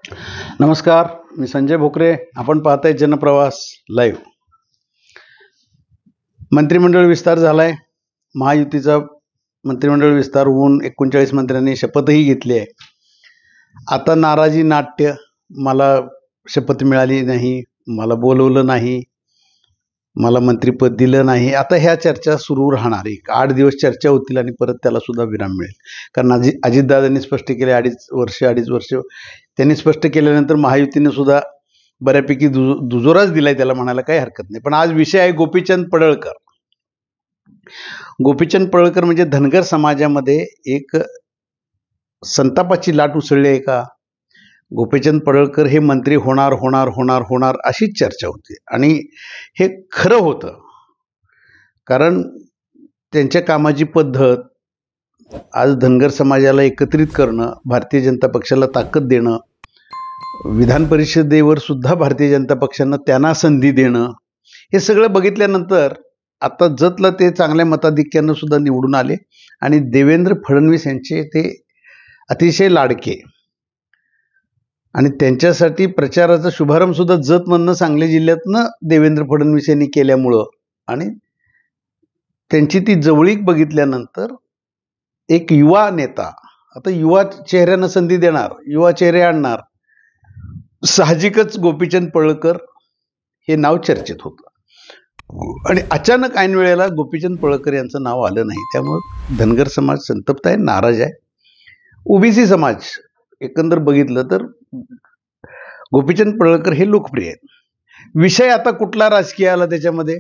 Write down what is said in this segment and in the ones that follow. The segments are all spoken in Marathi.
नमस्कार, मी संजय भोकरे. आपण पाहताय जनप्रवास लाईव्ह. मंत्रिमंडळ विस्तार झालाय. महायुतीचा मंत्रिमंडळ विस्तार होऊन 39 मंत्र्यांनी शपथही घेतली आहे. आता नाराजी नाट्य, मला शपथ मिळाली नाही, मला बोलवलं नाही, मला मंत्रिपद दिलं नाही. आता ह्या चर्चा सुरू राहणार. 8 दिवस चर्चा होतील आणि परत त्याला सुद्धा विराम मिळेल. कारण अजितदादांनी स्पष्ट केले, अडीच वर्ष त्यांनी स्पष्ट केल्यानंतर महायुतीने सुद्धा बऱ्यापैकी दुजोराच दिलाय, त्याला म्हणायला काही हरकत नाही. पण आज विषय आहे गोपीचंद पडळकर. गोपीचंद पडळकर म्हणजे धनगर समाजामध्ये एक संतापाची लाट उसळली आहे का? गोपीचंद पडळकर हे मंत्री होणार होणार होणार होणार अशीच चर्चा होती आणि हे खरं होतं. कारण त्यांच्या कामाची पद्धत, आज धनगर समाजाला एकत्रित करणं, भारतीय जनता पक्षाला ताकद देणं, विधान परिषदेवर सुद्धा भारतीय जनता पक्षानं त्यांना संधी देणं, हे सगळं बघितल्यानंतर आता जतला ते चांगल्या मताधिक्यानं सुद्धा निवडून आले आणि देवेंद्र फडणवीस यांचे ते अतिशय लाडके. आणि त्यांच्यासाठी प्रचाराचा शुभारंभ सुद्धा जतमधनं, सांगली जिल्ह्यातनं देवेंद्र फडणवीस यांनी केल्यामुळं आणि त्यांची ती जवळीक बघितल्यानंतर एक युवा नेता, आता युवा चेहऱ्यानं संधी देणार, युवा चेहरे आणणार, साहजिकच गोपीचंद पडळकर हे नाव चर्चेत होतं. आणि अचानक ऐन वेळेला गोपीचंद पडळकर यांचं नाव आलं नाही. त्यामुळं धनगर समाज संतप्त आहे, नाराज आहे. ओबीसी समाज एकंदर बघितलं तर गोपीचंद पडळकर हे लोकप्रिय आहेत. विषय आता कुठला राजकीय आला त्याच्यामध्ये?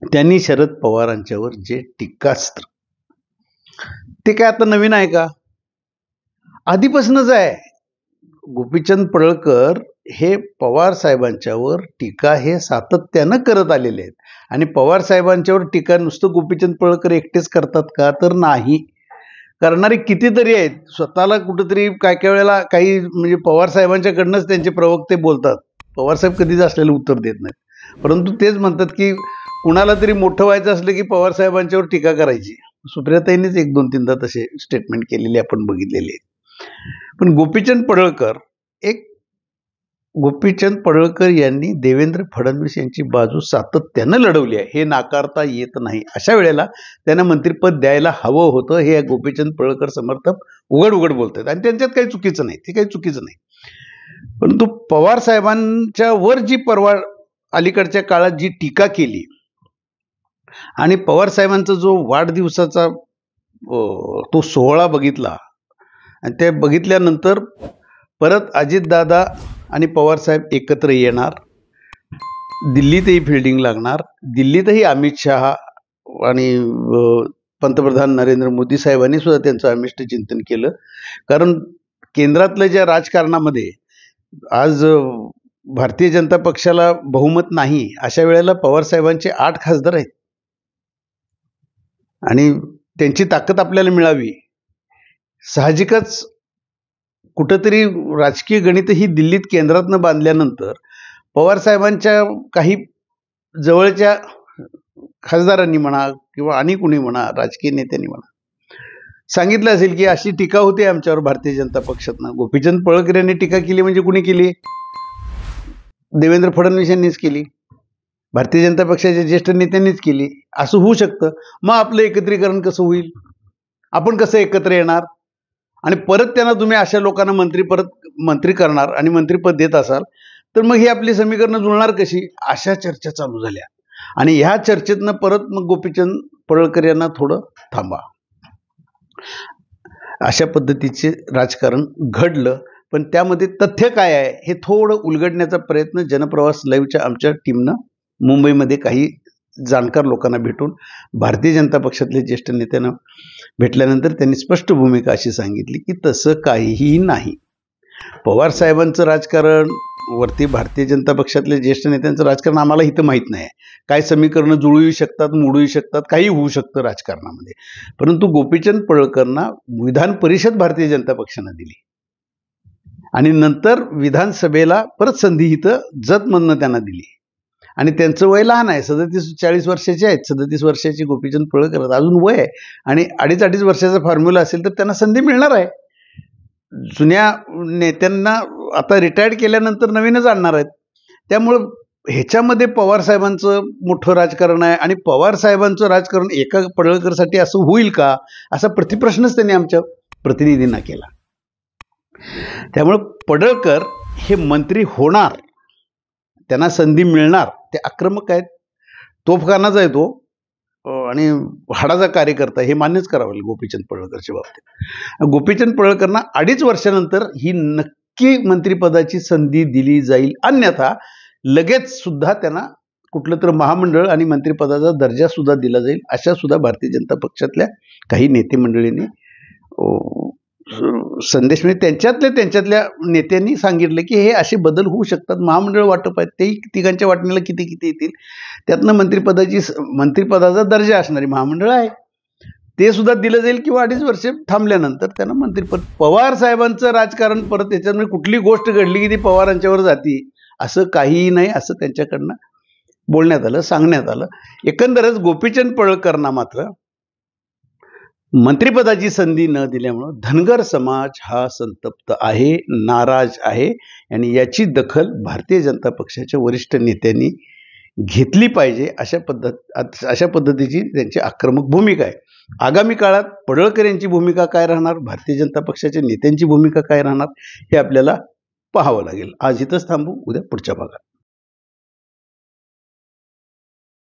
त्यांनी शरद पवारांच्यावर जे टीकास्त्र, ते काय आता नवीन आहे का? आधीपासूनच आहे. गोपीचंद पडळकर हे पवार साहेबांच्यावर टीका हे सातत्यानं करत आलेले आहेत. आणि पवार साहेबांच्यावर टीका नुसतं गोपीचंद पडळकर एकटेच करतात का? तर नाही, करणारे कितीतरी आहेत. स्वतःला कुठंतरी काय काय वेळेला काही म्हणजे पवार साहेबांच्याकडनंच त्यांचे प्रवक्ते बोलतात. पवार साहेब कधीच असलेलं उत्तर देत नाहीत, परंतु तेच म्हणतात की कुणाला तरी मोठं व्हायचं असलं की पवार साहेबांच्यावर टीका करायची. सुप्रियाताईंनीच 1-2-3दा तसे स्टेटमेंट केलेले आपण बघितलेले आहेत. पण गोपीचंद पडळकर यांनी देवेंद्र फडणवीस यांची बाजू सातत्यानं लढवली आहे, हे नाकारता येत नाही. अशा वेळेला त्यांना मंत्रिपद द्यायला हवं होतं, हे गोपीचंद पडळकर समर्थक उघड बोलतात. आणि त्यांच्यात काही चुकीचं नाही, ते काही चुकीचं नाही. परंतु पवार साहेबांच्या वर जी परवा अलीकडच्या काळात जी टीका केली आणि पवार साहेबांचा जो वाढदिवसाचा तो सोहळा बघितला आणि ते बघितल्यानंतर परत अजितदादा आणि पवार साहेब एकत्र येणार, दिल्लीतही फिल्डिंग लागणार, दिल्लीतही अमित शहा आणि पंतप्रधान नरेंद्र मोदी साहेबांनी सुद्धा त्यांचं अमिष्ट चिंतन केलं. कारण केंद्रातल्या ज्या राजकारणामध्ये आज भारतीय जनता पक्षाला बहुमत नाही, अशा वेळेला पवार साहेबांचे 8 खासदार आहेत आणि त्यांची ताकद आपल्याला मिळावी. साहजिकच कुठंतरी राजकीय गणित ही दिल्लीत केंद्रातनं बांधल्यानंतर पवार साहेबांच्या काही जवळच्या खासदारांनी म्हणा किंवा आणि कुणी म्हणा, राजकीय नेत्यांनी म्हणा, सांगितलं असेल की अशी टीका होते आमच्यावर भारतीय जनता पक्षातनं. गोपीचंद पडळकर यांनी टीका केली म्हणजे कुणी केली? देवेंद्र फडणवीस यांनीच केली, भारतीय जनता पक्षाच्या ज्येष्ठ नेत्यांनीच केली. असं होऊ शकतं. मग आपलं एकत्रीकरण कसं होईल? आपण कसं एकत्र येणार? आणि परत त्यांना तुम्ही अशा लोकांना मंत्री करणार आणि मंत्रिपद देत असाल तर मग ही आपली समीकरणं जुळणार कशी? अशा चर्चा चालू झाल्या. आणि ह्या चर्चेतनं परत मग गोपीचंद पडळकर यांना थोडं थांबा, अशा पद्धतीचे राजकारण घडलं. पण त्यामध्ये तथ्य काय आहे हे थोडं उलगडण्याचा प्रयत्न जनप्रवास लाईव्हच्या आमच्या टीमनं मुंबईमध्ये काही जाणकार लोकांना भेटून, भारतीय जनता पक्षातले ज्येष्ठ नेत्यांना भेटल्यानंतर त्यांनी स्पष्ट भूमिका अशी सांगितली की तसं काहीही नाही. पवार साहेबांचं राजकारण वरती भारतीय जनता पक्षातल्या ज्येष्ठ नेत्यांचं राजकारण आम्हाला इथं माहीत नाही. काय समीकरणं जुळूही शकतात, मोडूही शकतात, काही होऊ शकतं राजकारणामध्ये. परंतु गोपीचंद पडळकरांना विधान परिषद भारतीय जनता पक्षानं दिली आणि नंतर विधानसभेला परत संधी इथं जतमधनं त्यांना दिली. आणि त्यांचं वय लहान आहे, 37-40 वर्षाचे आहेत. 37 वर्षाची गोपीचंद पडळकर, अजून वय आहे आणि 2.5 वर्षाचा फॉर्म्युला असेल तर त्यांना संधी मिळणार आहे. जुन्या नेत्यांना आता रिटायर्ड केल्यानंतर नवीनच आणणार आहेत. त्यामुळं ह्याच्यामध्ये पवारसाहेबांचं मोठं राजकारण आहे आणि पवारसाहेबांचं राजकारण एका पडळकरसाठी असं होईल का, असा प्रतिप्रश्नच त्यांनी आमच्या प्रतिनिधींना केला. त्यामुळं पडळकर हे मंत्री होणार, त्यांना संधी मिळणार, ते आक्रमक आहेत. तोफखानाचा आहे तो आणि हाडाचा कार्यकर्ता, हे मान्यच करावं लागेल गोपीचंद पडळकरच्या बाबतीत. गोपीचंद पडळकरांना 2.5 वर्षानंतर ही नक्की मंत्रिपदाची संधी दिली जाईल, अन्यथा लगेच सुद्धा त्यांना कुठलं तर महामंडळ आणि मंत्रिपदाचा दर्जा सुद्धा दिला जाईल, अशा सुद्धा भारतीय जनता पक्षातल्या काही नेते मंडळींनी संदेश म्हणजे त्यांच्यातल्या नेत्यांनी सांगितलं की हे असे बदल होऊ शकतात. महामंडळ वाटप आहेत, ते तिघांच्या वाटणीला किती येतील, त्यातनं मंत्रिपदाचा दर्जा असणारी महामंडळ आहे, ते सुद्धा दिलं जाईल किंवा 2.5 वर्ष थांबल्यानंतर त्यांना मंत्रिपद. पवार साहेबांचं राजकारण परत त्याच्यामध्ये कुठली गोष्ट घडली की ती पवारांच्यावर जाती असं काहीही नाही, असं त्यांच्याकडनं बोलण्यात आलं, सांगण्यात आलं. एकंदरच गोपीचंद पडळकरांना मात्र मंत्रिपदाची संधी न दिल्यामुळं धनगर समाज हा संतप्त आहे, नाराज आहे आणि याची दखल भारतीय जनता पक्षाच्या वरिष्ठ नेत्यांनी घेतली पाहिजे. अशा पद्धतीची त्यांची आक्रमक भूमिका आहे. आगामी काळात पडळकर यांची भूमिका काय राहणार, भारतीय जनता पक्षाच्या नेत्यांची भूमिका काय राहणार, हे आपल्याला पाहावं लागेल. आज इथंच थांबू, उद्या पुढच्या भागात.